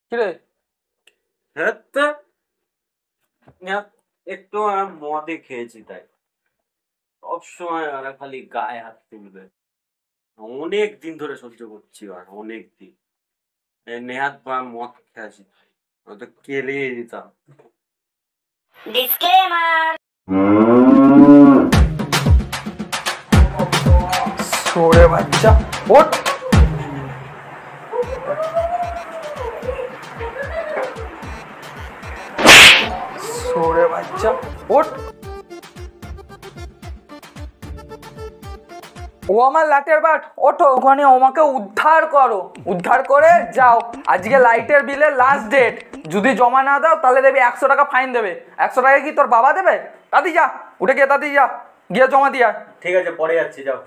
কিরে একটু মদে খেয়েছি তাই সবসময় ওরা খালি গায়ে হাত তুলবে। অনেক দিন ধরে সহ্য করছি, আর অনেক দিন নেহাত পা মদ খেয়েছি, তো কেলিয়ে দিতাম। সরে বাচ্চা ওঠ। সরে বাচ্চা ওঠ। ও আমার লাটের বাট, ওঠো ওখানে, আমাকে উদ্ধার করো, উদ্ধার করে যাও। আজকে লাইটের বিলের লাস্ট ডেট, যদি জমা না দাও তাহলে দেবে 100 টাকা ফাইন দেবে। 100 টাকা কি তোর বাবা দেবে? তাড়াতাড়ি যা, উঠে গিয়ে তাড়াতাড়ি যা, গিয়ে জমা দিয়ে আয়। ঠিক আছে, পরে যাচ্ছি, যাও।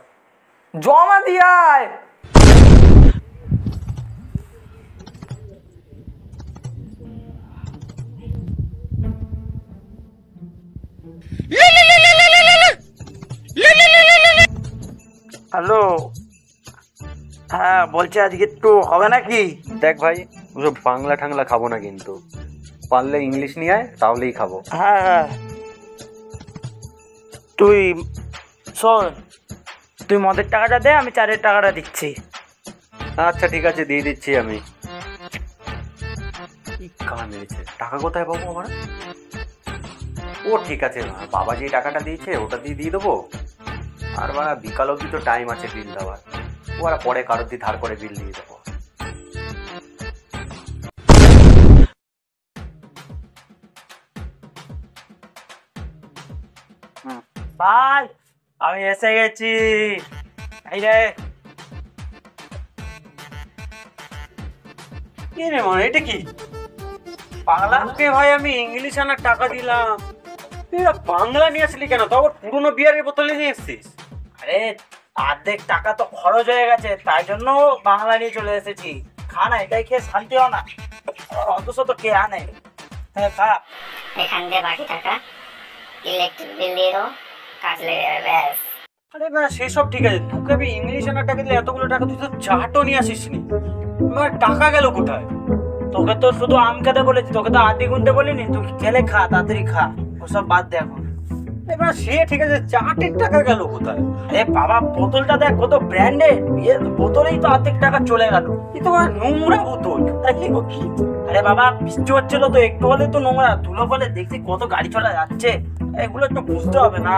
জমা দিয়ে আয়। হ্যালো, হ্যাঁ বলছি আজকে একটু হবে নাকি? দেখ ভাই, ওসব বাংলা ঠাংলা খাবো না, কিন্তু পারলে ইংলিশ নিয়ে আয়, তাহলেই খাবো। হ্যাঁ হ্যাঁ, তুই শোন, তুই মদের টাকাটা দে, আমি চারের টাকাটা দিচ্ছি। আচ্ছা ঠিক আছে, দিয়ে দিচ্ছি আমি। কি কান মেরেছে, টাকা কোথায় পাবো আমার? ও ঠিক আছে, বাবা যে টাকাটা দিয়েছে ওটা দিয়ে দেবো। আর বা বিকাল অবধি তো টাইম আছে বিল দেওয়ার, ও আর পরে কারোর দিয়ে ধার করে বিল দিয়ে দেবো। ভাই আমি এসে গেছি, এই রে। কি রে মা, এটা কি? বাংলাকে ভাই আমি ইংলিশ আনার টাকা দিলাম, তুই বাংলা নিয়ে আসলি কেন? তো আবার পুরোনো বিয়ারের বোতলে নিয়ে এসছিস? আরে অর্ধেক টাকা তো খরচ হয়ে গেছে, তাই জন্য বাংলা নিয়ে চলে এসেছি। খা না, এটাই খেয়ে শান্তি হয় না, অথচ তো কে আনে। হ্যাঁ খা। এখান দিয়ে বাকি টাকা ইলেকট্রিক বিল দিয়ে দাও, কাজ লেগে যাবে ব্যাস। আরে না সেসব ঠিক আছে, তোকে আমি ইংলিশ আনার টাকা দিলে এতগুলো টাকা তুই তো চাটও নিয়ে আসিস নি, আমার টাকা গেল কোথায়? তোকে তো শুধু আম খেতে বলেছি, তোকে তো আদি গুনতে বলিনি। তুই খেলে খা, তাড়াতাড়ি খা, ওসব বাদ দে এখন। এবার সে ঠিক আছে, চাটের টাকা গেল কোথায়? আরে বাবা, বোতলটা দেখ কত ব্র্যান্ডেড, বোতলেই তো অর্ধেক টাকা চলে গেল। এই তো নোংরা বোতল, তাই কি? আরে বাবা, বৃষ্টি হচ্ছিল তো, একটু হলে তো নোংরা ধুলো বলে দেখছি কত গাড়ি চলা যাচ্ছে, এগুলো একটু বুঝতে হবে না?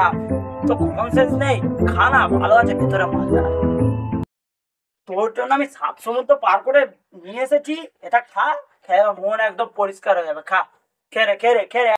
তো কমন সেন্স নেই? খা না, ভালো আছে ভিতরে মজা। তোর জন্য আমি 7 সমুদ্র পার করে নিয়ে এসেছি, এটা খা, খেয়ে মন একদম পরিষ্কার হয়ে যাবে। খা, খেরে খেরে খেরে।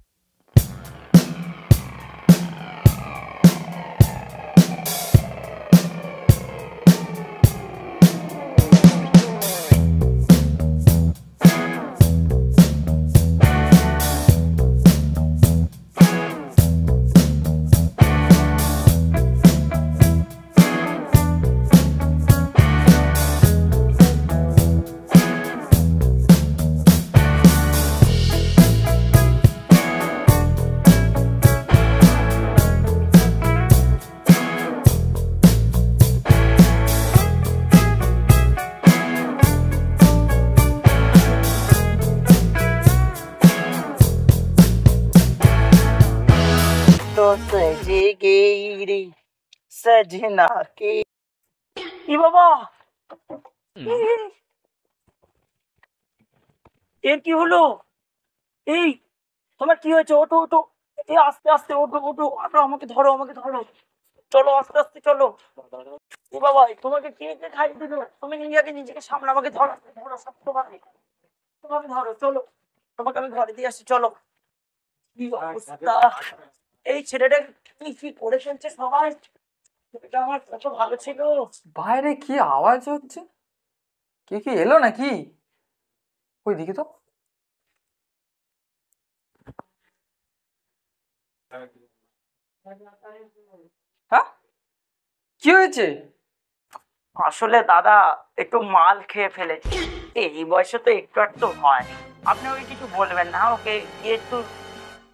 तो सजेगी रे सजना के। ই বাবা, এর কি হলো? এই তোমার কি হয়েছে? ওঠো ওঠো, এই আস্তে আস্তে ওঠো ওঠো ওঠো, আমাকে ধরো আমাকে ধরো, চলো আস্তে আস্তে চলো। ও বাবা, তোমাকে কে কে খাইয়ে দিল? তুমি নিজেকে সামনে, আমাকে ধরো ধরো, সব তোমাকে, তোমাকে ধরো, চলো তোমাকে আমি ঘরে দিয়ে আসছি, চলো। কি অবস্থা, এই ছেলেটা কি কি করে ফেলছে সবাই। এটা আমার কত ভালো ছিল। বাইরে কি আওয়াজ হচ্ছে? কে কি এলো নাকি? ওই দিকে তো। হ্যাঁ, কি হয়েছে? আসলে দাদা একটু মাল খেয়ে ফেলেছি, এই বয়সে তো একটু একটু হয়। আপনি ওকে কিছু বলবেন না, ওকে গিয়ে একটু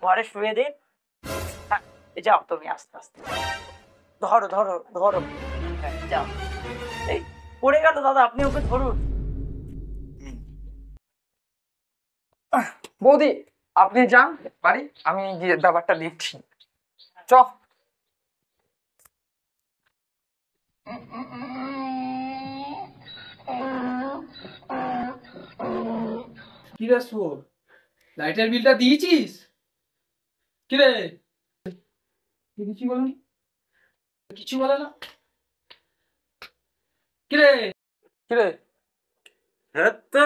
ঘরে শুয়ে দিন। হ্যাঁ, যাও তুমি আস্তে আস্তে, ধরো ধরো ধরো, হ্যাঁ, যাও। এই পড়ে গেল দাদা, আপনি ওকে ধরুন। বৌদি আপনি যান বাড়ি, আমি গিয়ে ব্যাপারটা দেখছি। চ। কিরে শুয়োর, লাইটের বিলটা দিয়েছিস? কিরে কিছু বলুন, কিছু বলে না। কিরে কিরে হ্যাঁ তো,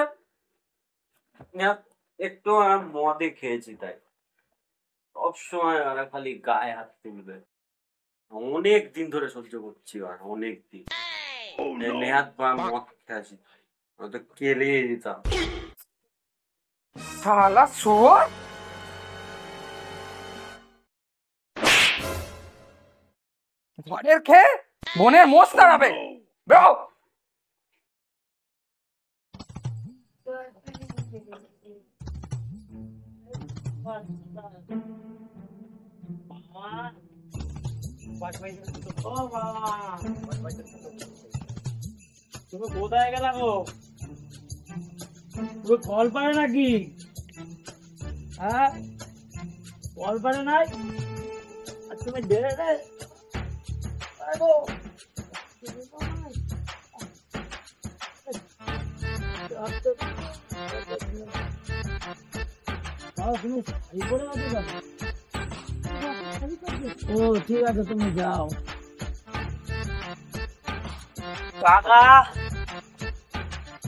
একটু মদে খেয়েছি তাই সবসময় ওরা খালি গায়ে হাত তুলবে। অনেক দিন ধরে সহ্য করছি আর অনেক দিন। নেহাত পা মদ খেয়েছি, তো কেলিয়ে দিতাম। শালা শুয়োর, ঘরের খেয়ে বোনের মোষ দাঁড়াবে। বেরো। তুমি কোথায় গেলা গো? তুমি কল পারে নাকি? হ্যাঁ, কল পারে নাই? আর তুমি ডেরে তুমি শাড়ি পরে আছো কেন? ও ঠিক আছে, তুমি যাও। কাকা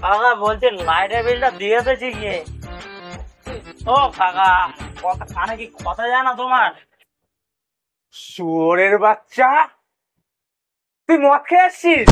কাকা বলছে লাইটের বিলটা দিয়ে এসেছি গিয়ে। ও কাকা, কথা কানে কি কথা যায় না তোমার? শুয়োরের বাচ্চা, তুই মদ খেয়ে আসছিস?